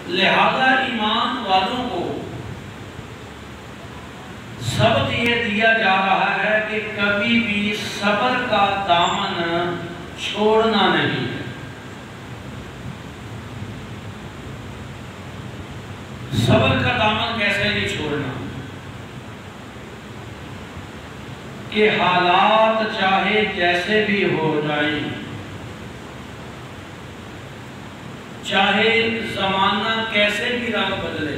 لہذا ایمان والوں کو سبق یہ دیا جا رہا ہے کہ کبھی بھی صبر کا دامن چھوڑنا نہیں ہے۔ صبر کا دامن کیسے نہیں چھوڑنا کہ حالات چاہے جیسے بھی ہو جائیں، چاہے زمانہ کیسے بھی رنگ بدلے،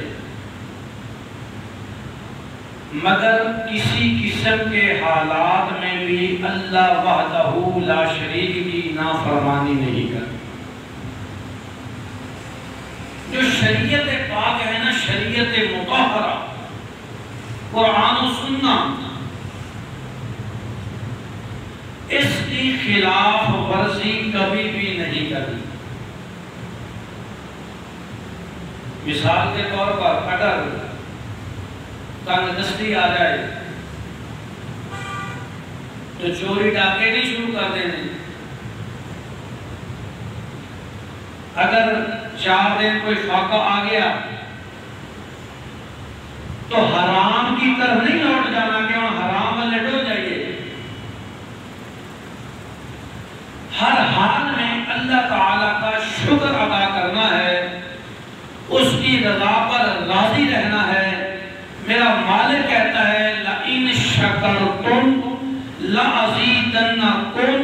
مگر کسی قسم کے حالات میں بھی اللہ وحدہ لا شریک کی نافرمانی نہیں کرتا۔ جو شریعت پاک ہے نا، شریعت مطہرہ، قرآن و سنت، اس کی خلاف ورزی کبھی بھی نہیں کرنی۔ مثال کے طور پر اگر تنگ دستی آ جائے تو چوری ڈاکے نہیں شروع کر دینے۔ اگر 4 دن کوئی فاقہ آ گیا تو حرام کی طرف نہیں لوٹ جانا کہ وہاں حرام میں لٹو جائیے۔ ہر حال میں اللہ تعالیٰ کا شکر ادا کرنا ہے، اس کی رضا پر راضی رہنا ہے۔ میرا مالک کہتا ہے لَإِن شَكَرْتُمْ لَأَزِيدَنَّكُمْ،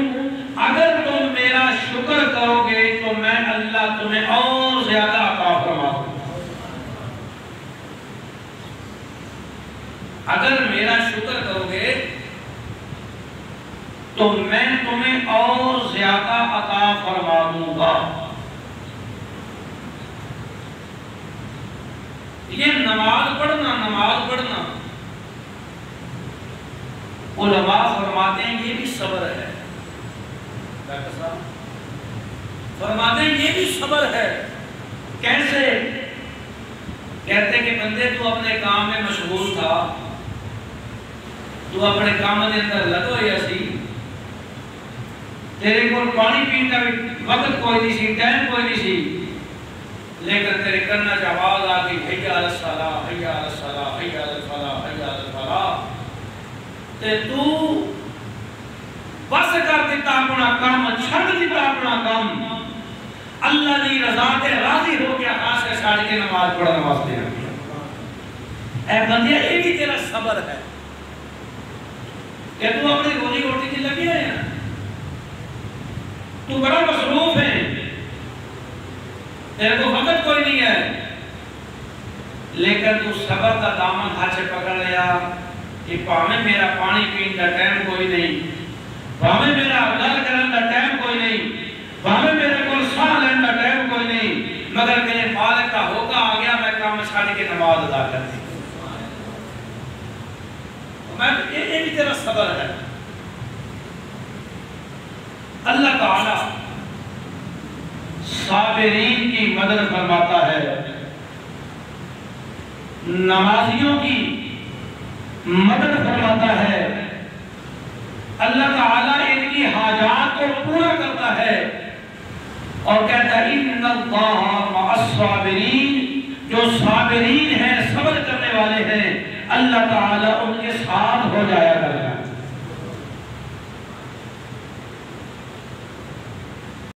اگر تم میرا شکر کرو گے تو میں اللہ تمہیں اور زیادہ عطا فرماؤں گا۔ اگر میرا شکر کرو گے تو میں تمہیں اور زیادہ عطا فرما دوں گا۔ یہ نماز پڑھنا علماء فرماتے ہیں یہ بھی صبر ہے۔ فرماتے ہیں یہ بھی صبر ہے۔ کیسے؟ کہتے کہ بندے تو اپنے کام میں مشغول تھا، تو اپنے کام کے اندر لگو یا سی، تیرے کو پانی پین کا وقت کوئی نہیں سی، ٹائم کوئی نہیں سی، لیکن تیرے کرنا چ آواز آ گئی حی علی الصلاۃ، حی علی الصلاۃ، حی علی الفلاح، حی علی الفلاح، تے تو بس کر دیتا اپنا کام، چھڑ دیتا اپنا کام، اللہ دی رضا تے راضی ہو گیا، خاص کے ساڑھ کے نماز پڑھنا واسطے آ گیا۔ اے بندیا یہ بھی تیرا صبر ہے کہ تو اپنی روزی روٹی کی لگی ہے، تو بڑا مصروف ہے، تیرے کو وقت کوئی نہیں ہے، لیکن تو صبر کا دامن ہاتھ سے پکڑ لیا کہ پاویں میرا پانی پین کا ٹائم کوئی نہیں، پاویں میرا گل کرن کا ٹائم کوئی نہیں، پاویں میرے کو ساہ لین کا ٹائم کوئی نہیں، مگر میرے مالک کا ہوگا آ گیا، میں کام چھاڑ کے نماز ادا کر دی۔ یہ بھی تیرا صبر ہے۔ اللہ تعالیٰ صابرین کی مدد فرماتا ہے، نمازیوں کی مدد فرماتا ہے، اللہ تعالیٰ ان کی حاجات کو پورا کرتا ہے اور کہتا ہے ان اللہ مع الصابرین، جو صابرین ہیں، صبر کرنے والے ہیں، اللہ تعالیٰ ان کے ساتھ ہو جایا کرتا ہے۔